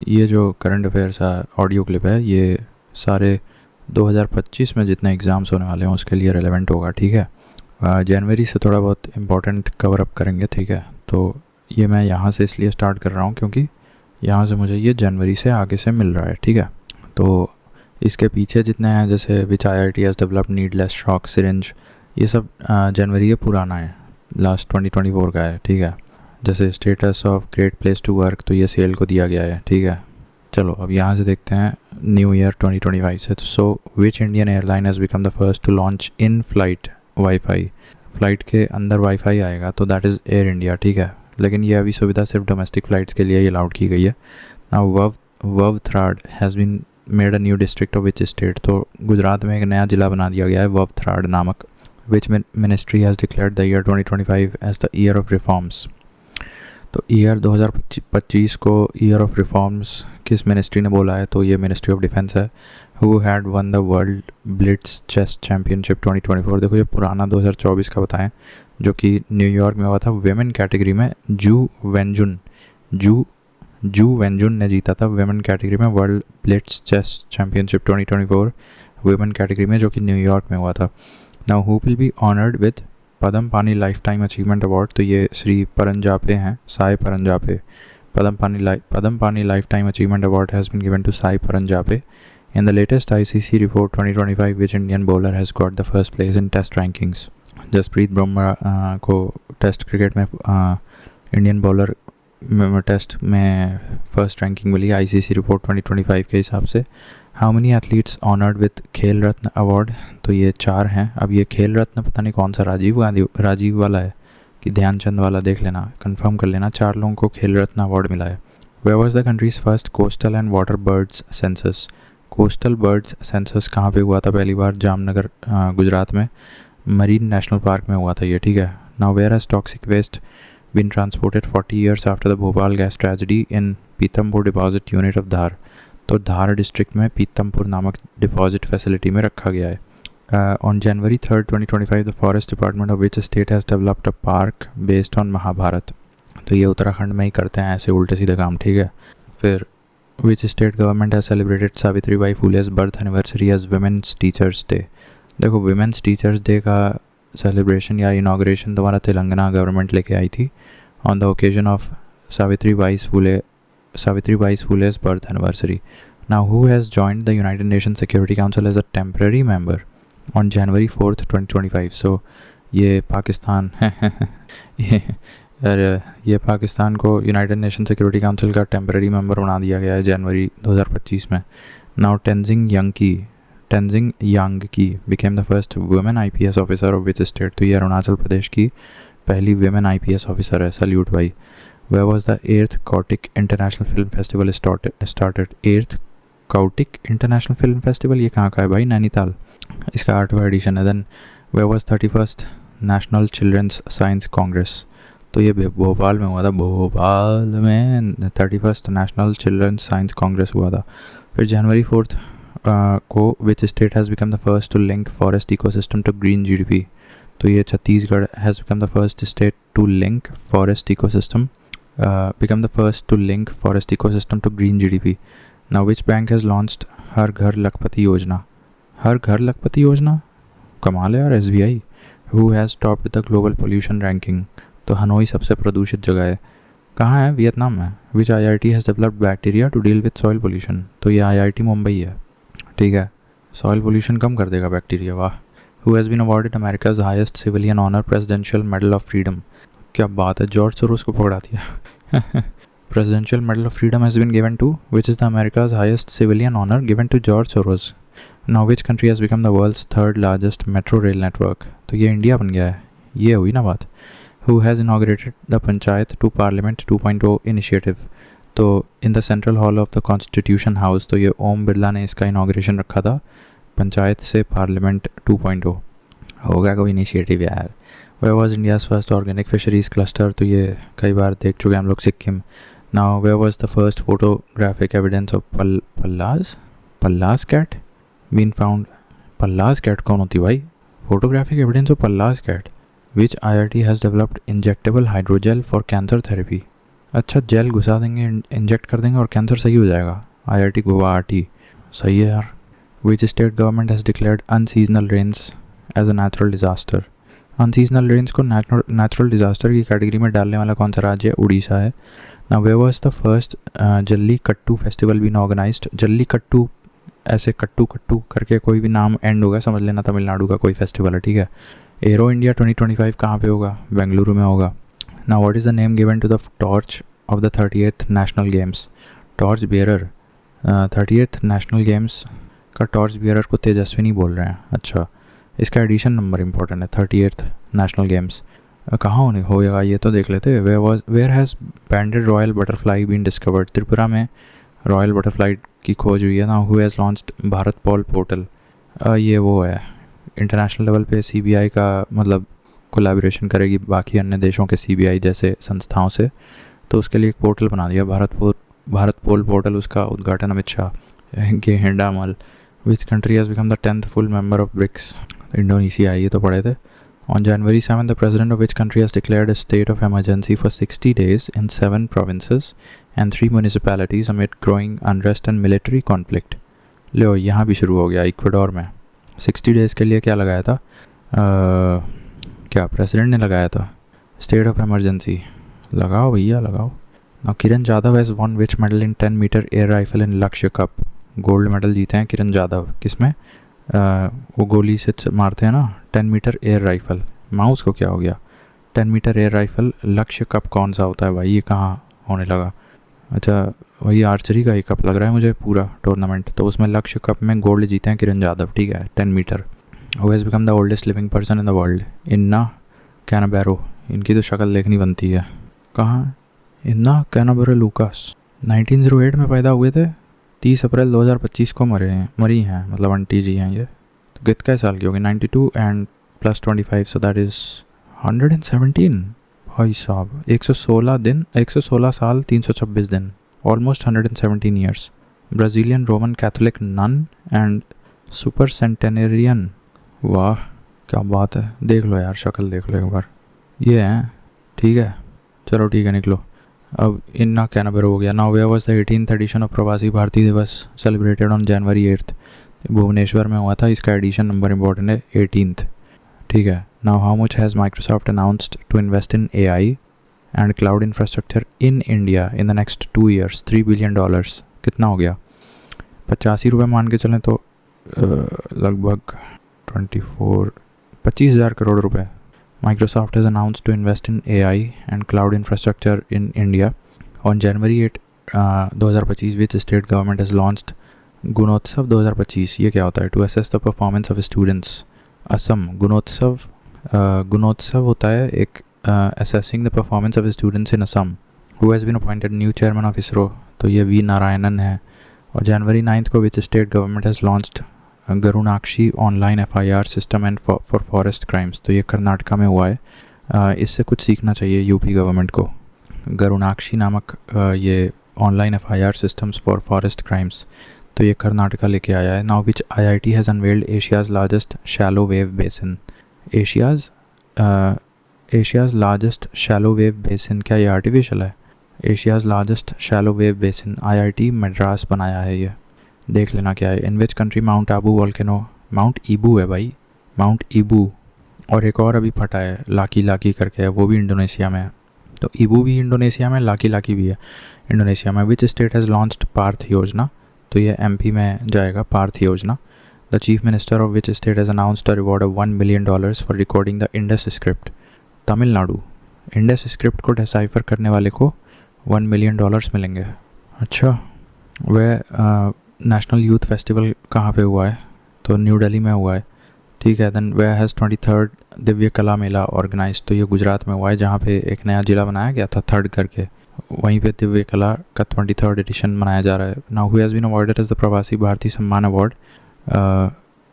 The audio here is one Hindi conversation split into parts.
ये जो करंट अफेयर्स ऑडियो क्लिप है ये सारे 2025 में जितने एग्ज़ाम्स होने वाले हैं उसके लिए रेलेवेंट होगा, ठीक है। जनवरी से थोड़ा बहुत इम्पोर्टेंट कवर अप करेंगे, ठीक है। तो ये मैं यहाँ से इसलिए स्टार्ट कर रहा हूँ क्योंकि यहाँ से मुझे ये जनवरी से आगे से मिल रहा है, ठीक है। तो इसके पीछे जितने हैं जैसे विच IIT has developed needless shock syringe, ये सब जनवरी के पुराना है, लास्ट 2024 का है, ठीक है। जैसे status of great place to work, तो ये सेल को दिया गया है, ठीक है। चलो अब यहाँ से देखते हैं न्यू ईयर 2025 से। So which Indian airline has become the first to launch in flight wifi, flight के अंदर वाईफाई आएगा तो दैट इज़ एयर इंडिया, ठीक है। लेकिन ये अभी सुविधा सिर्फ डोमेस्टिक फ़्लाइट्स के लिए ही अलाउड की गई है। Now Vav-Tharad has been made a new district of which state, तो गुजरात में एक नया ज़िला बना दिया गया है ववथराड नामक। Which ministry has declared the year 2025 as the year of reforms, तो ईयर 2025 को ईयर ऑफ रिफॉर्म्स किस मिनिस्ट्री ने बोला है, तो ये मिनिस्ट्री ऑफ डिफेंस है। Who had won the world blitz chess championship 2024, देखो ये पुराना 2024 का बताएं, जो कि न्यूयॉर्क में हुआ था। वेमेन कैटेगरी में जू वेंजुन ने जीता था वेमेन कैटेगरी में world blitz chess championship 2024 women category में, जो कि न्यूयॉर्क में हुआ था। Now who will be honoured with Padma पानी लाइफ टाइम अचीवमेंट अवार्ड, तो ये श्री परंजापे हैं, साई परंजापे। पद्म पानी lifetime achievement award has been given to Sai Paranjpe in the latest ICC report 2025 which Indian bowler has got the first place in test rankings. Jasprit Bumrah को टेस्ट क्रिकेट में इंडियन बॉलर टेस्ट में फर्स्ट रैंकिंग मिली ICC रिपोर्ट 2025 के हिसाब से। How many athletes honoured with Khel Ratna award, तो ये 4 हैं। अब ये खेल रत्न पता नहीं कौन सा राजीव वाला है कि ध्यानचंद वाला, देख लेना, कंफर्म कर लेना। 4 लोगों को खेल रत्न अवार्ड मिला है। Where was the country's first coastal and water birds census, coastal birds census कहाँ पे हुआ था पहली बार, जामनगर गुजरात में मरीन नेशनल पार्क में हुआ था ये, ठीक है। Now where has toxic waste been transported 40 years after the Bhopal gas tragedy in Pithampur deposit unit of Dhar, तो धार डिस्ट्रिक्ट में पीतमपुर नामक डिपॉजिट फैसिलिटी में रखा गया है। On January 3rd 2025 the forest department of which state has developed a park based on Mahabharat, तो ये उत्तराखंड में ही करते हैं ऐसे उल्टे सीधे काम, ठीक है। फिर which state government has celebrated Savitribai Phule's birth anniversary as women's teachers day, देखो वुमेन्स टीचर्स डे का सेलिब्रेशन या इनाग्रेशन तुम्हारा तेलंगाना गवर्नमेंट लेके आई थी on the occasion of Savitribai Phule's birth anniversary. Now, who has joined the United Nations Security Council as a temporary member on January 4th 2025? So, ये पाकिस्तान ये पाकिस्तान को यूनाइटेड नेशन सिक्योरिटी काउंसिल का टेम्पररी मेंबर बना दिया गया है जनवरी 2025 में। Now Tenzing Yangki became the first women IPS officer of which state, तो ये अरुणाचल प्रदेश की पहली वुमेन IPS ऑफिसर है, सल्यूट भाई। Where was the 8th Kautik International Film Festival started? 8th Kautik International Film Festival ये कहाँ का है भाई, नैनीताल, इसका 8वां एडिशन है। Then where was 31st National Children's Science Congress, तो ये भोपाल में हुआ था, भोपाल में 31st National Children's Science Congress हुआ था। फिर जनवरी 4th को which state has become the first to link forest ecosystem to green GDP, तो ये Chhattisgarh has become the first state to link forest ecosystem to green GDP. Now which bank has launched हर घर लखपति योजना, हर घर लखपति योजना, कमाल है यार, SBI. Who has topped the global pollution ranking, तो हनोई सबसे प्रदूषित जगह है, कहाँ है, वियतनाम में। Which IIT has developed bacteria to deal with soil pollution, तो ये IIT मुंबई है, ठीक है। सॉइल पोल्यूशन कम कर देगा बैक्टीरिया, वाह। Who has been awarded America's highest civilian honor Presidential Medal of Freedom, क्या बात है, जॉर्ज सोरोस को पकड़ा दिया। Presidential Medal of Freedom has been given to, which is the America's highest civilian honor given to George Soros. Now which country has become the world's 3rd largest metro rail network, तो ये इंडिया बन गया है, ये हुई ना बात। Who has inaugurated the Panchayat to Parliament 2.0 initiative, तो in the central hall of the Constitution House, तो ये ओम बिरला ने इसका इनाग्रेशन रखा था, पंचायत से पार्लियामेंट 2.0 होगा कोई इनिशिएटिव यार। Where was India's first organic fisheries cluster, तो ये कई बार देख चुके हैं हम लोग, Sikkim. Now where was the first photographic evidence of Pallas cat been found, Pallas cat कौन होती भाई, photographic evidence of Pallas cat. Which IIT has developed injectable hydrogel for cancer therapy, अच्छा, जेल घुसा देंगे, इंजेक्ट कर देंगे और कैंसर सही हो जाएगा। IIT गुवाहाटी, सही है यार। Which state government has declared unseasonal rains as a natural disaster. Unseasonal rains को नेचुरल डिज़ास्टर की कैटेगरी में डालने वाला कौन सा राज्य है? उड़ीसा है। Now where was the first Jallikattu festival been organised? Jallikattu, ऐसे कट्टू कट्टू करके कोई भी नाम एंड होगा, समझ लेना तमिलनाडु का कोई फेस्टिवल है, ठीक है। एरो इंडिया 2025 कहाँ पे होगा? बेंगलुरु में होगा। Now what is the name given to the torch of the 38th national games? Torch bearer, 38th national games का टॉर्च बियरर को तेजस्विनी बोल रहे हैं। अच्छा, इसका एडिशन नंबर इंपॉर्टेंट है। 38th नेशनल गेम्स कहाँ होने होएगा ये तो देख लेते। Where has banded royal butterfly been discovered? Tripura में रॉयल बटरफ्लाई की खोज हुई है ना। Who has launched Bharatpol portal? ये वो है, इंटरनेशनल लेवल पे CBI का मतलब कोलैबोरेशन करेगी बाकी अन्य देशों के CBI जैसे संस्थाओं से, तो उसके लिए एक पोर्टल बना दिया, भारत पोल पोर्टल। उसका उद्घाटन अमित शाह। गेंडामल, which country has become the 10th full member of BRICS? Indonesia, ये तो पढ़े थे। On January 7, the president of which country has declared a state of emergency for 60 days in 7 provinces and 3 municipalities amid growing unrest and military conflict? लो, यहाँ भी शुरू हो गया इक्वाडोर में। 60 डेज़ के लिए क्या लगाया था? क्या प्रेसिडेंट ने लगाया था? State of emergency. लगाओ भैया लगाओ। Now Kiran Jadhav has won which medal in 10 metre air rifle in Lakshya cup? Gold medal जीते हैं किरण जाधव। किसमें? वो गोली से मारते हैं ना, 10 मीटर एयर राइफल। माउस को क्या हो गया? 10 मीटर एयर राइफल लक्ष्य कप कौन सा होता है भाई? ये कहाँ होने लगा? अच्छा, वही आर्चरी का ही कप लग रहा है मुझे, पूरा टूर्नामेंट। तो उसमें लक्ष्य कप में गोल्ड जीते हैं किरण जाधव, ठीक है, 10 metre. Who has become the oldest living person in the world? Inah Canabarro. इनकी तो शक्ल देखनी बनती है। कहाँ? इन्ना कैनाबेरो लूकास 1908 में पैदा हुए थे, 30 अप्रैल 2025 को मरी हैं, मतलब आंटी जी हैं ये। तो कितने साल की होगी? 92 and plus 25, so that is 117। भाई साहब, 116 दिन, 116 साल 326 दिन, almost 117 years. Brazilian Roman Catholic nun and supercentenarian. वाह क्या बात है, देख लो यार, शक्ल देख लो एक बार। ये हैं, ठीक है, चलो ठीक है, निकलो। अब इन्ना कैनाबेरो हो गया। Now where was the 18th edition of Pravasi Bharatiya दिवस celebrated on January 8th? Bhubaneswar में हुआ था। इसका एडिशन नंबर इंपॉर्टेंट है, 18th, ठीक है। Now how much has Microsoft announced to invest in AI and cloud infrastructure in India in the next 2 years? $3 billion। कितना हो गया? 85 रुपये मान के चलें तो लगभग 25,000 करोड़ रुपए। Microsoft has announced to invest in AI and cloud infrastructure in India. On January 8, 2025, which state government has launched Gunotsav 2025? ये क्या होता है? To assess the performance of students. Assam Gunotsav होता है एक assessing the performance of students in Assam. Who has been appointed new chairman of ISRO? तो ये V नारायणन है। और January 9 को which state government has launched Garudakshi online FIR system and for forest crimes? तो ये कर्नाटका में हुआ है। इससे कुछ सीखना चाहिए यूपी गवर्नमेंट को। गरुणाक्षी नामक ये online FIR systems for forest crimes, तो ये कर्नाटका लेके आया है। Now which IIT has unveiled Asia's largest shallow wave basin? Asia's largest shallow wave basin, क्या ये आर्टिफिशियल है? Asia's largest shallow wave basin IIT Madras बनाया है ये, देख लेना क्या है। In which country mount Ibu volcano? Mount Ibu है भाई, माउंट ईबू। और एक और अभी फटा है, लाकी करके है, वो भी इंडोनेशिया में है। तो ईबू भी इंडोनेशिया में, लाकी भी है इंडोनेशिया में। Which state has launched Parth Yojana? तो ये MP में जाएगा, Parth Yojana. The chief minister of which state has announced a reward of $1 million for recording the Indus script? Tamil Nadu. Indus script को डिसाइफर करने वाले को $1 million मिलेंगे। अच्छा, वह नेशनल यूथ फेस्टिवल कहाँ पे हुआ है? तो न्यू दिल्ली में हुआ है, ठीक है। Then where has 23rd Divya कला मेला ऑर्गेनाइज? तो ये गुजरात में हुआ है, जहाँ पे एक नया ज़िला बनाया गया था, थर्ड करके, वहीं पे दिव्य कला का 23rd एडिशन मनाया जा रहा है। Now who has been awarded as the Pravasi Bharatiya Samman award?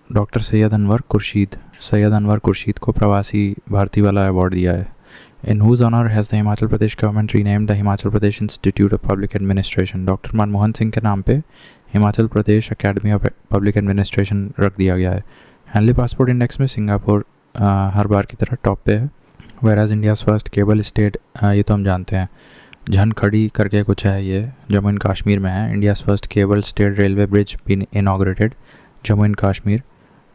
Doctor Syed Anwar Khurshid को प्रवासी भारती वाला अवार्ड दिया है। In whose honor has the Himachal Pradesh government renamed the Himachal Pradesh institute of public administration? Doctor Manmohan Singh के नाम पे Himachal Pradesh academy of public administration रख दिया गया है। हैंडली पासपोर्ट इंडेक्स में सिंगापुर हर बार की तरह टॉप पे है। Where as India's first cable state, ये तो हम जानते हैं। झनखड़ी करके कुछ है, ये जम्मू एंड कश्मीर में है. India's first cable state railway bridge been inaugurated Jammu and Kashmir.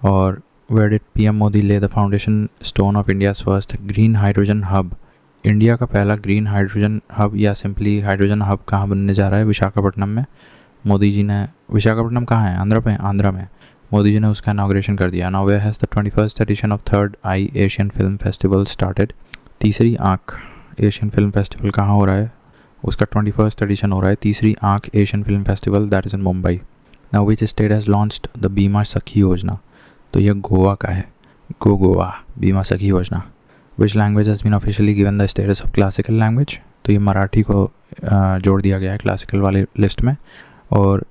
और where did PM Modi lay the foundation stone of India's first green hydrogen hub. India का पहला ग्रीन हाइड्रोजन हब या सिंपली हाइड्रोजन हब कहाँ बनने जा रहा है? विशाखापट्टनम में. मोदी जी ने, विशाखापट्टनम कहाँ है? आंध्रा में. मोदी जी ने उसका इनाग्रेशन कर दिया. Now where has the 21st edition of third eye Asian film festival started. तीसरी आँख एशियन फिल्म फेस्टिवल कहाँ हो रहा है? उसका 21st एडिशन हो रहा है. तीसरी आँख Asian film festival, that is in Mumbai. Now which state has launched the बीमा सखी योजना. तो ये गोवा का है. Goa Bima Sakhi Yojana. Which language has been officially given the status of classical language. तो ये मराठी को जोड़ दिया गया है क्लासिकल वाली लिस्ट में. और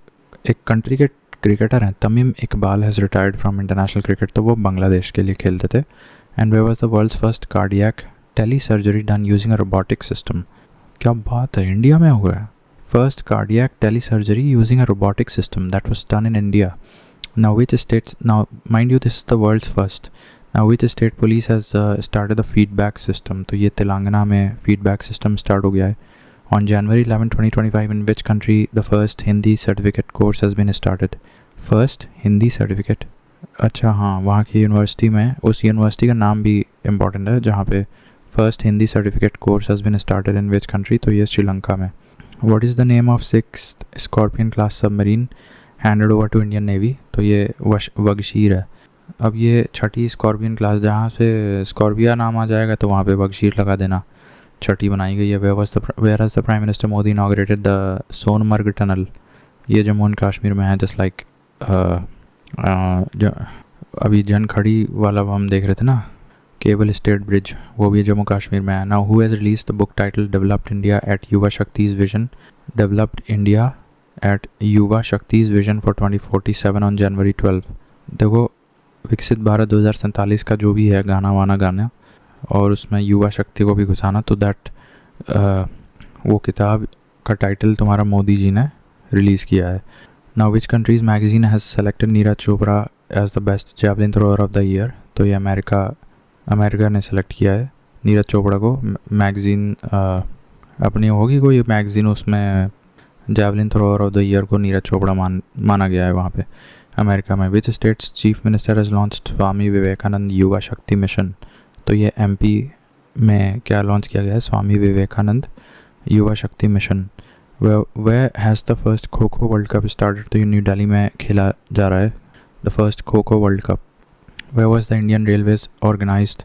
एक कंट्री के क्रिकेटर हैं Tamim Iqbal has retired from international cricket. तो वो बांग्लादेश के लिए खेलते थे. And where was the world's first cardiac tele surgery done using a robotic system. क्या बात है, इंडिया में हो रहा है. First cardiac tele surgery using a robotic system that was done in India. Now which states, now mind you this is the world's first. Now which state police has started the feedback system. तो ये तेलंगाना में फीडबैक सिस्टम स्टार्ट हो गया है. On January 11, 2025, in which country the first Hindi certificate course has been started? First Hindi certificate. अच्छा हाँ, वहाँ की यूनिवर्सिटी में, उस यूनिवर्सिटी का नाम भी इम्पॉर्टेंट है जहाँ पे first Hindi certificate course has been started in which country. तो ये श्रीलंका में. What is the name of 6th Scorpene class submarine handed over to Indian navy. तो ये वगशीर है. अब ये छठी स्कॉर्पियन क्लास, जहाँ से स्कॉर्पिया नाम आ जाएगा तो वहाँ पे वगशीर लगा देना. छठी बनाई गई है. Where has the prime minister Modi inaugurated the Sonamarg tunnel. ये जम्मू एंड कश्मीर में है. जस्ट लाइक अभी झनखड़ी वाला हम देख रहे थे ना, केबल स्टेट ब्रिज, वो भी जम्मू कश्मीर में है. Now who has release the book title developed India at युवा शक्तिज विजन. डेवलप्ड इंडिया एट युवा शक्तिज विजन फॉर 2047 ऑन January 12. देखो, विकसित भारत 2047 का जो भी है गाना, और उसमें युवा शक्ति को भी घुसाना. तो दैट वो किताब का टाइटल तुम्हारा मोदी जी ने रिलीज़ किया है. Now which countries magazine has selected Neeraj Chopra as the best javelin thrower of the year. तो ये अमेरिका ने सेलेक्ट किया है नीरज चोपड़ा को. मैगजीन अपनी होगी कोई मैगजीन, उसमें javelin thrower of the year को नीरज चोपड़ा माना गया है वहाँ पे अमेरिका में. Which state's chief minister has launched Swami Vivekananda Yuva Shakti mission. तो ये एमपी में क्या लॉन्च किया गया है? स्वामी Vivekananda Yuva Shakti mission. Where has the first kho kho world cup started. तो ये न्यू दिल्ली में खेला जा रहा है the first kho kho world cup. Where was the Indian railways organised.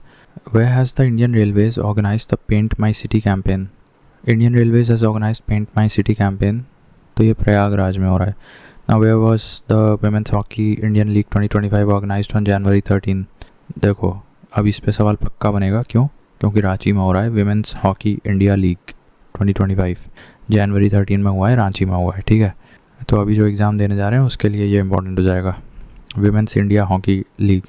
Where has the Indian railways organised the paint my city campaign. Indian railways has organised paint my city campaign. तो ये प्रयागराज में हो रहा है. Now where was the women's hockey Indian league 2025 organised on January 13. देखो, अब इस पे सवाल पक्का बनेगा. क्यों? क्योंकि रांची में हो रहा है women's hockey India league 2025. January 13 में हुआ है, रांची में हुआ है. ठीक है, तो अभी जो एग्ज़ाम देने जा रहे हैं उसके लिए ये इंपॉर्टेंट हो जाएगा. Women's India hockey league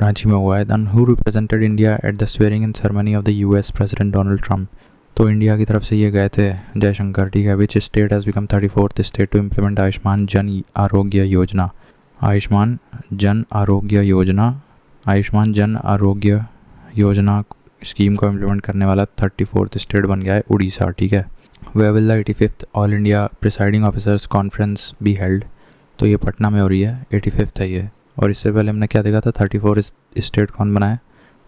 Ranchi में हुआ है. Then who represented India at the swearing in ceremony of the US president Donald Trump. तो इंडिया की तरफ से ये गए थे जयशंकर. ठीक है. Which state has become 34th state to implement Ayushman Jan Arogya योजना. आयुष्मान जन आरोग्य योजना, आयुष्मान जन आरोग्य योजना स्कीम को इम्प्लीमेंट करने वाला 34th स्टेट बन गया है उड़ीसा. ठीक है. Where will the 85th all India presiding officers conference be held. तो ये पटना में हो रही है. 85th है ये. और इससे पहले हमने क्या देखा था? 34 स्टेट कौन बनाए?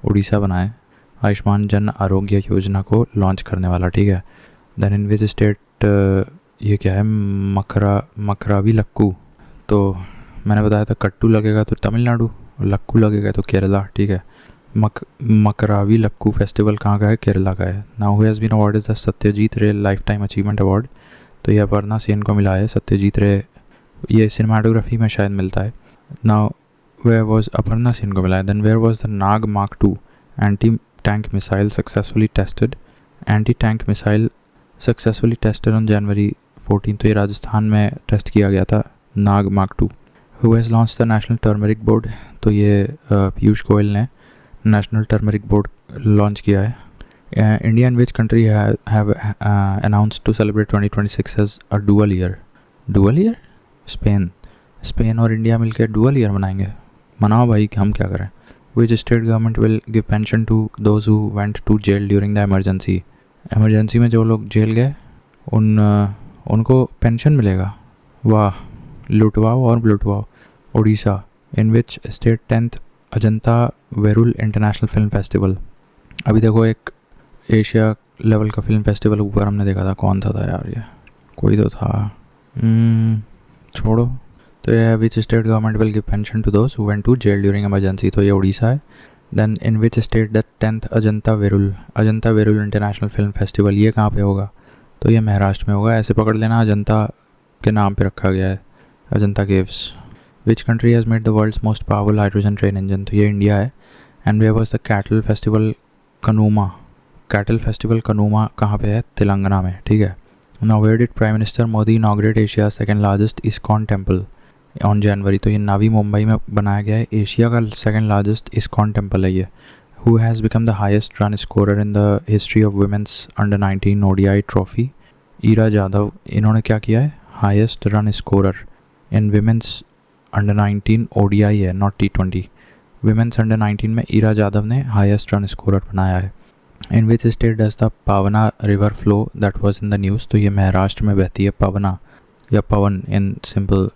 उड़ीसा बनाए आयुष्मान जन आरोग्य योजना को लॉन्च करने वाला. ठीक है. देन इन विच स्टेट, ये क्या है? मकरावी लक्कू. तो मैंने बताया था कट्टू लगेगा तो तमिलनाडु, लक्कू लगेगा तो केरला. ठीक है. मकरावी लक्कू फेस्टिवल कहाँ का है? केरला का है. Now who has been award is the Satyajit Ray lifetime achievement award. तो ये अपर्णा सेन को मिला है. सत्यजीत रे ये सिनेमाटोग्राफी में शायद मिलता है. Now where was Aparna Sen को मिला है. Then where was the Nag mark 2 anti tank missile successfully tested. Anti tank missile successfully tested on January 14. तो ये राजस्थान में टेस्ट किया गया था Nag mark 2. Who has launch the national turmeric board. तो ये पीयूष गोयल ने नेशनल टर्मरिक बोर्ड लॉन्च किया है. India and which country have announced to celebrate 2026 as a dual year. Dual year? Spain और इंडिया मिलकर डुअल ईयर मनाएंगे. मनाओ भाई, हम क्या करें. Which state government will give pension to those who went to jail during the emergency. Emergency में जो लोग जेल गए उनको पेंशन मिलेगा। वाह, लुटवाओ और लुटवाओ। Orissa, in which state 10th Ajanta Verul international film festival. अभी देखो एक एशिया लेवल का फिल्म फेस्टिवल ऊपर हमने देखा था, कौन सा था यार, ये कोई तो था, छोड़ो। तो ये which state government will give pension to those who went to jail during emergency, तो ये उड़ीसा है। Then in which state the 10th Ajanta Verul international film festival, ये कहाँ पे होगा, तो ये महाराष्ट्र में होगा। ऐसे पकड़ लेना, अजंता के नाम पे रखा गया है, Ajanta caves. Which country has made the world's most powerful hydrogen train engine, तो ये इंडिया है। And where was the cattle festival Kanuma, cattle festival Kanuma कहाँ पे है, तेलंगाना में, ठीक है। Now where did prime minister Modi inaugurate Asia second largest ISKCON temple on January, तो ये नवी मुंबई में बनाया गया है, एशिया का सेकंड लार्जेस्ट इस्कॉन टेम्पल है ये। Who has become the highest run scorer in the history of women's under 19 ODI trophy, Ira Jadhav. इन्होंने क्या किया है, highest run scorer in women's under 19 ODI है, नॉट T20। विमेंस अंडर 19 में ईरा जाधव ने हाईएस्ट रन स्कोरर बनाया है। In which state does the Pavana river flow that was in the news, तो ये महाराष्ट्र में बहती है पावना, या Pavan in simple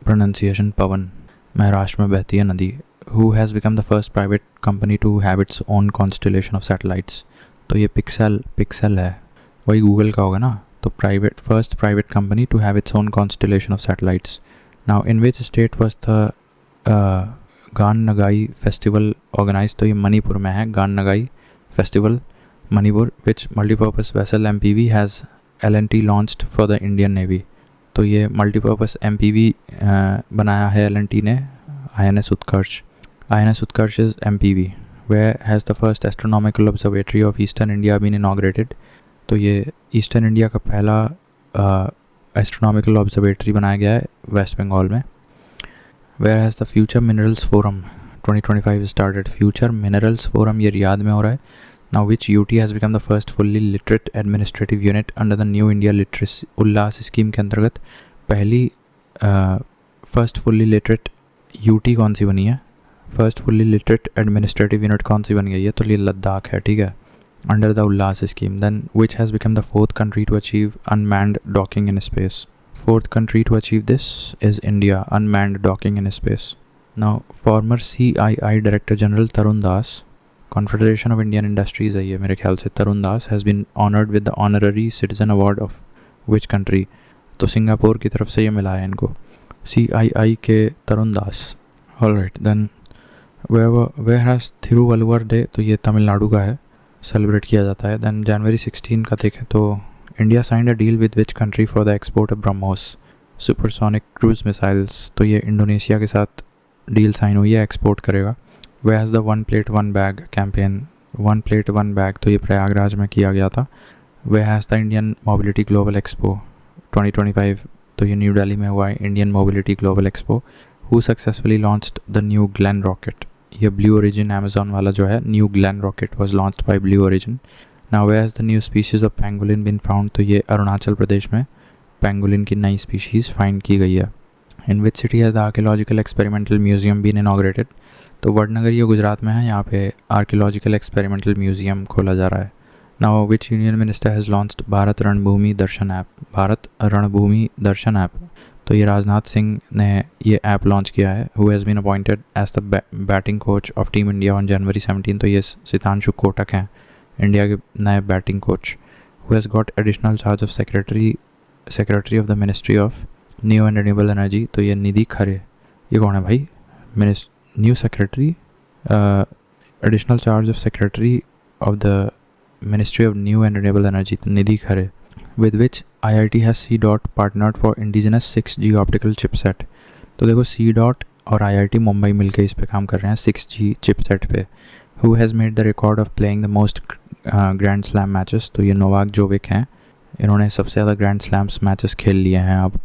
pronunciation, Pavan, Maharashtra में बहती है नदी। Who has become the first private company to have its own constellation of satellites, तो ये पिक्सेल है, वही गूगल का होगा ना। तो first private company to have its own constellation of satellites. Now in which state was the Gaan Ngai festival organise, तो ये मणिपुर में है, Gaan Ngai festival Manipur. Which multipurpose vessel MPV has L&T launched for the Indian navy, तो ये मल्टीपर्पज़ MPV बनाया है L&T ने, INS Utkarsh is MPV। Where has the first astronomical observatory of eastern India been inaugurated, तो ये ईस्टर्न इंडिया का पहला एस्ट्रोनॉमिकल ऑब्जर्वेटरी बनाया गया है वेस्ट बंगाल में। Where has the future minerals forum 2025 started, future minerals forum ये रियाद में हो रहा है। Now which UT has become the first fully literate administrative unit under the new India literacy ULLAS scheme के अंतर्गत पहली फर्स्ट फुल्ली लिटरेट UT कौन सी बनी है, first fully literate administrative unit कौन सी बन गई है, तो ये लद्दाख है, ठीक है, under the ULLAS scheme. Then which has become the 4th country to achieve unmanned docking in space, 4th country to achieve this is India, unmanned docking in space. Now, former CII Director General Tarun Das, Confederation of Indian Industries है ये मेरे ख्याल से, Tarun Das has been honored with the honorary citizen award of which country, तो सिंगापुर की तरफ से ये मिला है इनको, CII के तरुण दास। Alright, then where has Thiruvalluvar day, तो ये तमिलनाडु का है, सेलिब्रेट किया जाता है। Then January 16 का देखें तो India signed a deal with which country for the export of BrahMos supersonic cruise missiles, तो ये इंडोनेशिया के साथ डील साइन हुई है, एक्सपोर्ट करेगा। Where has the 1 plate 1 bag campaign, 1 plate 1 bag, तो ये प्रयागराज में किया गया था। Where has the Indian mobility global expo 2025, तो ये न्यू दिल्ली में हुआ है, Indian mobility global expo. Who successfully launched the new Glenn rocket, ये ब्लू ओरिजिन अमेजॉन वाला जो है, new Glenn rocket was launched by Blue Origin. Now where has the new species of pangolin been found, तो ये अरुणाचल प्रदेश में पेंगुलिन की नई स्पीशीज़ फाइंड की गई है। In which city has the archaeological experimental museum been inaugurated, तो वडनगर ये गुजरात में है, यहाँ पे आर्कियोलॉजिकल एक्सपेरिमेंटल म्यूजियम खोला जा रहा है। Now which union minister has launched Bharat रणभूमि दर्शन ऐप, भारत रणभूमि दर्शन ऐप, तो ये राजनाथ सिंह ने ये ऐप लॉन्च किया है। Who has been appointed as the batting coach of team India on January 17, तो ये सितांशु कोटक हैं, इंडिया के नए batting coach. Who has got additional charge of secretary of the ministry of new and renewable energy, तो ये निधि खरे, ये कौन है भाई, new secretary additional charge of secretary of the ministry of new and renewable energy, तो Nidhi Khare. With which IIT has C. Partnered for indigenous 6G optical chipset, तो देखो C. और IIT मुंबई मिलकर इस पे काम कर रहे हैं 6G चिपसेट पे। Who has made the record of playing the most grand slam matches, तो ये नोवाक जोविक हैं, इन्होंने सबसे ज़्यादा ग्रैंड स्लैम्स मैचेस खेल लिए हैं अब,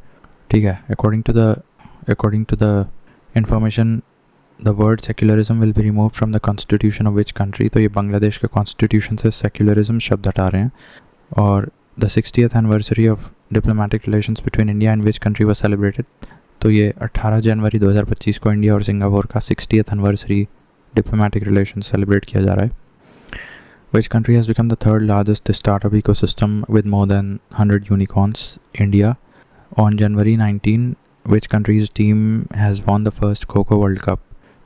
ठीक है। According to the information the word secularism will be remove from the constitution of which country, तो ये बांग्लादेश के कॉन्स्टिट्यूशन से सेक्युलरिज्म शब्द हटा रहे हैं। और the 60th anniversary of diplomatic relations between India and which country was celebrated, तो ये 18 जनवरी 2025 को इंडिया और सिंगापुर का 60th anniversary diplomatic relation celebrate किया जा रहा है। Which country has become the third largest startup ecosystem with more than 100 unicorns? India. On January 19, which country's team has won the first Kho-Kho World Cup?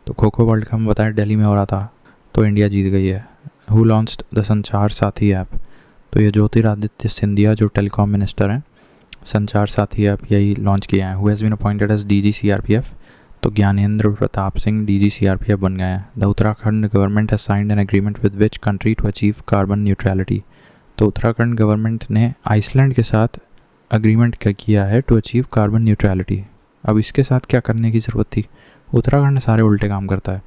तो खो-खो वर्ल्ड कप बताया दिल्ली में हो रहा था, तो इंडिया जीत गई है. Who launched the संचार साथी ऐप? तो ये ज्योतिरादित्य सिंधिया जो टेलीकॉम मिनिस्टर हैं, संचार साथी ऐप यही लॉन्च किया है. Who has been appointed as DG CRPF? तो ज्ञानेंद्र प्रताप सिंह DG CRPF बन गए हैं. The Uttarakhand government has signed an agreement with which country to achieve carbon neutrality? तो उत्तराखंड गवर्नमेंट ने आइसलैंड के साथ अग्रीमेंट किया है टू अचीव कार्बन न्यूट्रलिटी. अब इसके साथ क्या करने की ज़रूरत थी? उत्तराखंड सारे उल्टे काम करता है.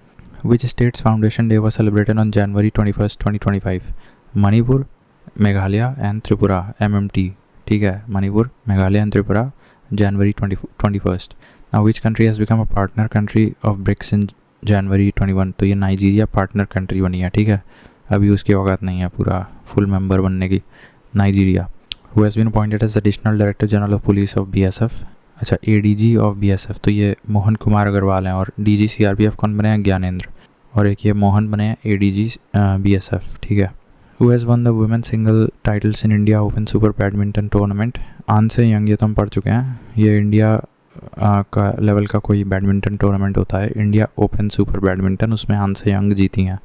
Which states foundation day was celebrated on January 21, 2025? Manipur, Meghalaya and Tripura. MMT. ठीक है, Manipur, Meghalaya and Tripura, January 21. Now which country has become a partner country of BRICS in January 21? तो ये नाइजीरिया पार्टनर कंट्री बनी है. ठीक है, अभी उसकी औकात नहीं है पूरा फुल मेंबर बनने की. Nigeria. Who has been appointed as additional director general of police of BSF? अच्छा, ADG of BSF. तो ये मोहन कुमार अग्रवाल हैं. और DG CRPF कौन बने हैं? ज्ञानेंद्र. और एक ये मोहन बने हैं ADG BSF. ठीक है. Who has won the women single titles in India Open Super Badminton Tournament? आन से यंग, ये तो हम पढ़ चुके हैं. ये इंडिया का लेवल का कोई बैडमिंटन टूर्नामेंट होता है, इंडिया ओपन सुपर बैडमिंटन, उसमें आन से यंग जीती हैं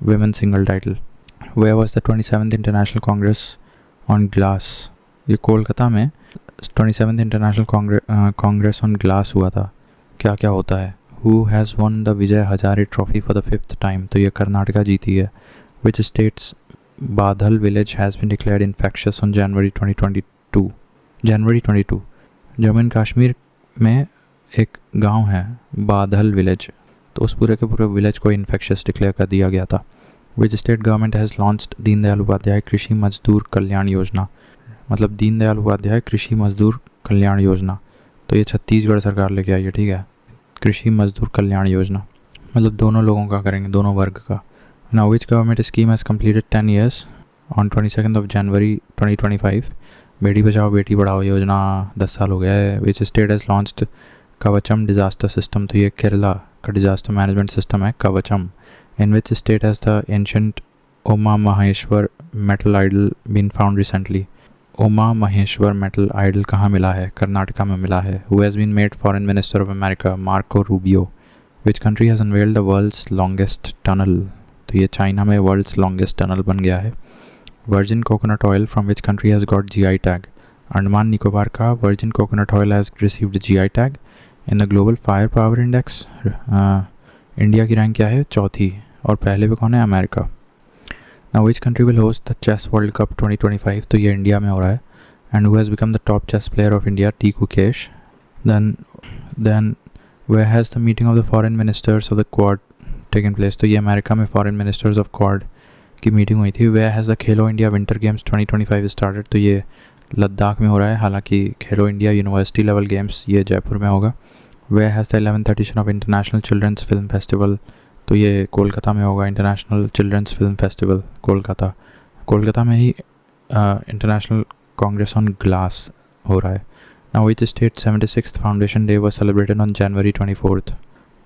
women single title. Where was the 27th international congress on glass? ये कोलकाता में 27th international congress on glass हुआ था. क्या क्या होता है? Who has won the Vijay Hazare trophy for the 5th time? तो ये कर्नाटका जीती है. Which state's Badhal village has been declared infectious on January 22? Jammu and Kashmir में एक गांव है बादल विलेज, तो उस पूरे के पूरे विलेज को इन्फेक्शियस डिक्लेयर कर दिया गया था. Which state government has launched Deendayal Upadhyay Krishi Mazdoor Kalyan Yojana? मतलब दीनदयाल उपाध्याय कृषि मजदूर कल्याण योजना, तो ये छत्तीसगढ़ सरकार लेके आई है. ठीक है, कृषि मजदूर कल्याण योजना मतलब दोनों लोगों का करेंगे, दोनों वर्ग का. Now which government scheme has completed 10 years on 22 January 2025? Beti Bachao Beti Padhao योजना 10 साल हो गया है. Which state has launched Kavacham disaster system? तो ये केरला का डिज़ास्टर मैनेजमेंट सिस्टम है Kavacham. In which state has the ancient Uma Maheshwar metal idol been found recently? Uma Maheshwar metal idol कहाँ मिला है? कर्नाटका में मिला है. Who has been made foreign minister of America? Marco Rubio. Which country has unveiled the world's longest tunnel? तो ये चाइना में वर्ल्ड्स लॉन्गेस्ट टनल बन गया है. Virgin coconut oil from which country has got GI tag? Andaman Nicobar का virgin coconut oil has received GI tag. In the global fire power index India की रैंक क्या है? 4थी. और पहले पे कौन है? America. Now which country will host the chess world cup 2025? तो ये इंडिया में हो रहा है. And who has become the top chess player of India? T Gukesh. Then where has the meeting of the foreign ministers of the Quad taken place? तो ये अमेरिका में फॉरेन मिनिस्टर्स ऑफ क्वाड की मीटिंग हुई थी. Where has the Khelo India winter games 2025 started? तो ये लद्दाख में हो रहा है, हालांकि खेलो इंडिया यूनिवर्सिटी लेवल गेम्स ये जयपुर में होगा. Where has the 11th edition of international children's film festival? तो ये कोलकाता में होगा. International children's film festival Kolkata में ही इंटरनेशनल कांग्रेस ऑन ग्लास हो रहा है. Now which state 76th foundation day was celebrated on January 24?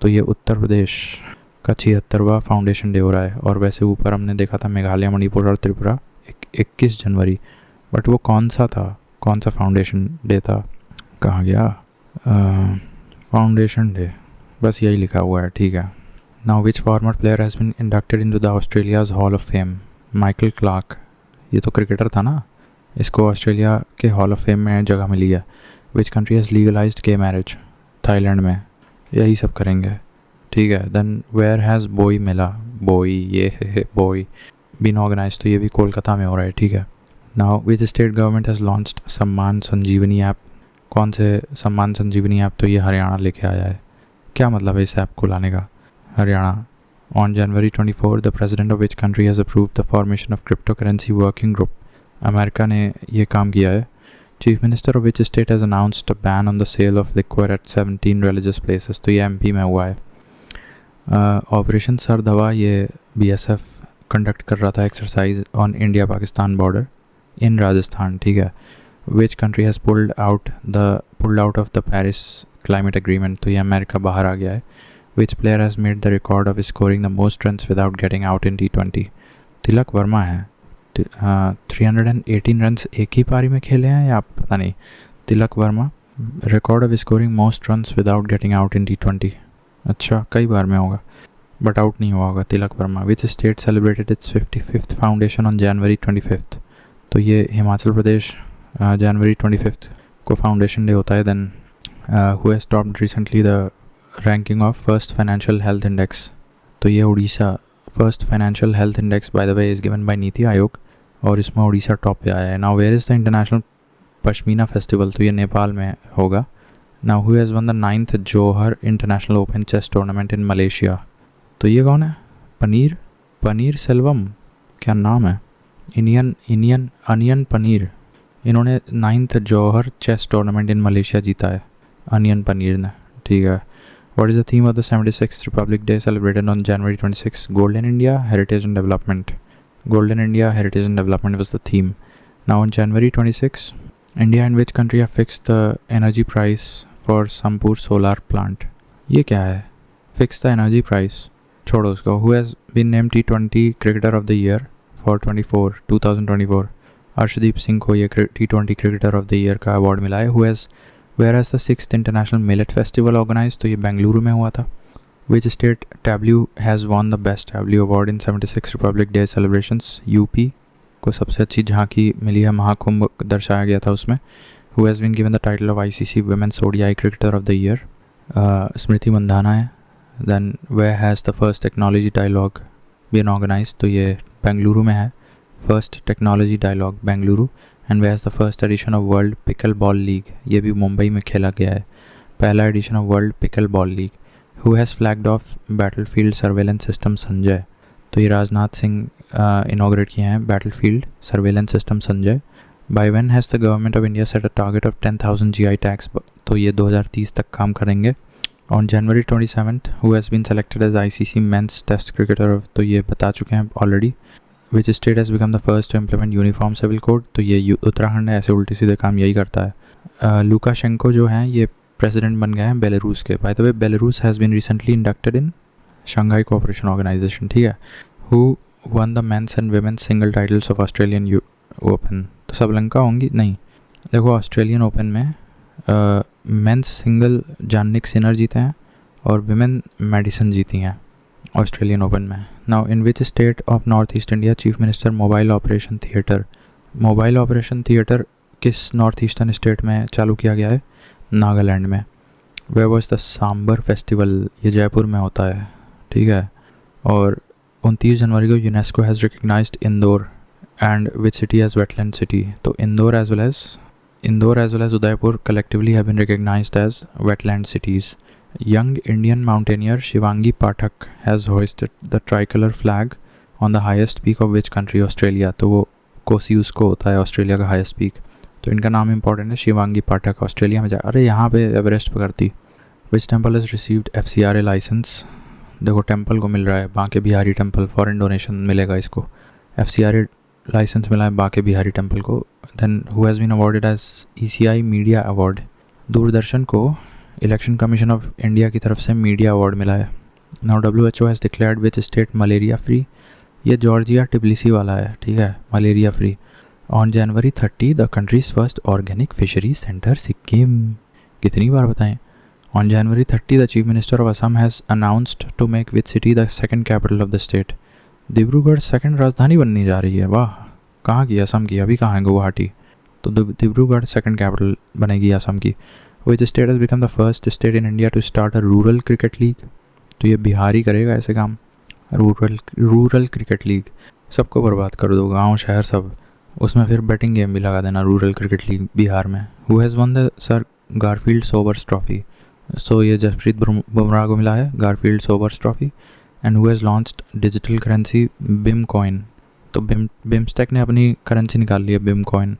तो ये उत्तर प्रदेश का 76वां फाउंडेशन डे हो रहा है. और वैसे ऊपर हमने देखा था मेघालय, मणिपुर और त्रिपुरा 21 जनवरी, बट वो कौन सा था, कौन सा फाउंडेशन डे था? कहाँ गया फाउंडेशन डे? बस यही लिखा हुआ है. ठीक है. Now which former player has been inducted into the Australia's hall of fame? Michael Clarke. ये तो क्रिकेटर था ना, इसको ऑस्ट्रेलिया के हॉल ऑफ फेम में जगह मिली है. Which country has legalised gay marriage? Thailand में. यही सब करेंगे. ठीक है. देन वेयर हैज़ बोई मेला बोई बीन ऑर्गेनाइज? तो ये भी कोलकाता में हो रहा है. ठीक है. Now which state government has launched सम्मान संजीवनी ऐप? कौन से सम्मान संजीवनी ऐप? तो ये हरियाणा लेके आया है. क्या मतलब है इस ऐप को लाने का? Haryana. On January 24 the president of which country has approved the formation of cryptocurrency working group? America ने ये काम किया है. Chief minister of which state has announced a ban on the sale of liquid at 17 religious places? तो ये MP में हुआ है. ऑपरेशन सरदवा ये BSF कंडक्ट कर रहा था exercise on India Pakistan border in Rajasthan. ठीक है. Which country has pulled out of the Paris climate agreement? तो ये अमेरिका बाहर आ गया है. विच player has made the record of scoring the most runs without getting out in T20? Tilak Varma है। 318 रन्स एक ही पारी में खेले हैं या पता नहीं। Tilak Varma record of scoring most runs without getting out in T20। अच्छा, कई बार में होगा बट आउट नहीं हुआ होगा Tilak Varma. Which state celebrated its 55th foundation on January 25th। तो ये हिमाचल प्रदेश January 25th को फाउंडेशन डे होता है। Then who has topped recently the ranking of first financial health index. तो ये Odisha. First financial health index by the way is given by NITI Aayog और इसमें उड़ीसा टॉप पे आया है। Now where is the international pashmina festival. तो ये नेपाल में होगा। Now who has won the 9th Johor international open chess tournament in Malaysia. तो ये कौन है? पनीर सेल्वम, क्या नाम है? अनियन पनीर। इन्होंने 9th Johor chess tournament in Malaysia जीता है, अनियन पनीर ने। ठीक है। What is the theme of the 76th Republic Day celebrated on January 26? Golden India, Heritage and Development. Golden India, Heritage and Development was the theme. Now on January 26, India and which country have fixed the energy price for Sampur solar plant? ये क्या है? Fix the energy price. छोड़ो उसको। Who has been named T20 Cricketer of the Year for 2024? Arshdeep Singh को ये T20 Cricketer of the Year का अवार्ड मिला है। Who has Whereas the 6th International Millet Festival organized, तो ये बेंगलुरु में हुआ था। Which state tableau has won the Best Tableau Award in 76 Republic Day celebrations? UP को सबसे अच्छी झांकी मिली है, महाकुंभ दर्शाया गया था उसमें। Who has been given the title of ICC Women's ODI Cricketer of the Year? Smriti Mandhana है। Then where has the first technology dialogue been organized? तो ये बेंगलुरु में है। First Technology Dialogue Bengaluru. And where is the first edition of world pickleball league? ये भी मुंबई में खेला गया है, पहला edition of world pickleball league. Who has flagged off battlefield surveillance system Sanjay? तो ये राजनाथ सिंह इनॉग्रेट किए हैं battlefield surveillance system Sanjay. By when has the government of India set a target of 10,000 GI tags? तो ये 2030 तक काम करेंगे। On January 27, who has been selected as ICC men's test cricketer? तो ये बता चुके हैं already. Which state has become the first to implement uniform civil code? तो ये उत्तराखंड है। ऐसे उल्टे सीधे काम यही करता है। लुकाशेंको जो हैं ये प्रेसिडेंट बन गए हैं बेलारूस के। By the way Belarus has been recently inducted in Shanghai cooperation organisation. ठीक है। Who won the men's and women's single titles of Australian open? तो सबलंका होंगी? नहीं, देखो ऑस्ट्रेलियन ओपन में मेंस सिंगल जाननिक सिनर जीते हैं और विमेन मेडिसन जीती हैं ऑस्ट्रेलियन ओपन में। Now in which state of north east India chief minister mobile operation theatre? Mobile operation theatre किस नॉर्थ ईस्टर्न स्टेट में चालू किया गया है? नागालैंड में। Where was the Sambhar festival? ये जयपुर में होता है। ठीक है। और 29 जनवरी को UNESCO has recognised Indore and which city as wetland city? तो Indore as well as Udaipur collectively have been recognized as wetland cities. Young Indian mountaineer Shivangi Pathak has hoisted the tricolor flag on the highest peak of which country? Australia। तो वो कोसियूस को होता है ऑस्ट्रेलिया का हाईएस्ट पीक। तो इनका नाम इंपॉर्टेंट है, शिवांगी पाठक। ऑस्ट्रेलिया में अरे यहाँ पे एवरेस्ट पकड़ती। Which temple has received FCRA licence? देखो टेम्पल को मिल रहा है Banke Bihari temple, foreign donation मिलेगा इसको। FCRA लाइसेंस मिला है बांके बिहारी टेम्पल को। Then who has been awarded as ECI media award? Doordarshan को इलेक्शन कमीशन ऑफ इंडिया की तरफ से मीडिया अवार्ड मिला है। Now WHO has declared which state malaria free? ये जॉर्जिया टिबिलिसी वाला है। ठीक है, malaria free. On January 30 the country's first organic fisheries centre Sikkim. कितनी बार बताएं? On January 30 the chief minister of Assam has announced to make which city the second capital of the state? Dibrugarh second राजधानी बनने जा रही है। वाह, कहाँ की? असम की। अभी कहाँ है? गुवाहाटी। तो डिब्रूगढ़ सेकंड कैपिटल बनेगी असम की। Which state has become the first state in India to start a rural cricket league? तो ये बिहार ही करेगा ऐसे काम। रूरल क्रिकेट लीग सबको बर्बाद कर दो, गांव शहर सब। उसमें फिर बैटिंग गेम भी लगा देना, रूरल क्रिकेट लीग बिहार में। Who has won the sir Garfield Sobers trophy? So ये जसप्रीत बुमराह को मिला है Garfield Sobers trophy. And who has launched digital currency Bim coin? तो बिम्स्टेक ने अपनी करेंसी निकाल ली है, Bim coin.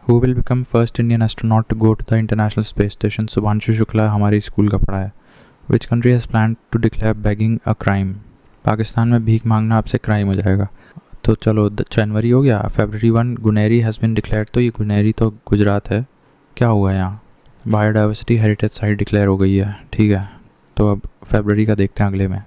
Who will become first Indian astronaut to go to the international space station? Shubhanshu Shukla हमारे स्कूल का पढ़ा है। Which country has plan to declare begging a crime? Pakistan में भीख मांगना आपसे क्राइम हो जाएगा। तो चलो जनवरी हो गया। February 1 Guneri has been declared. तो ये गुनेरी तो गुजरात है। क्या हुआ यहाँ? बायोडाइवर्सिटी हेरिटेज साइट डिक्लेयर हो गई है। ठीक है, तो अब फरवरी का देखते हैं अगले में।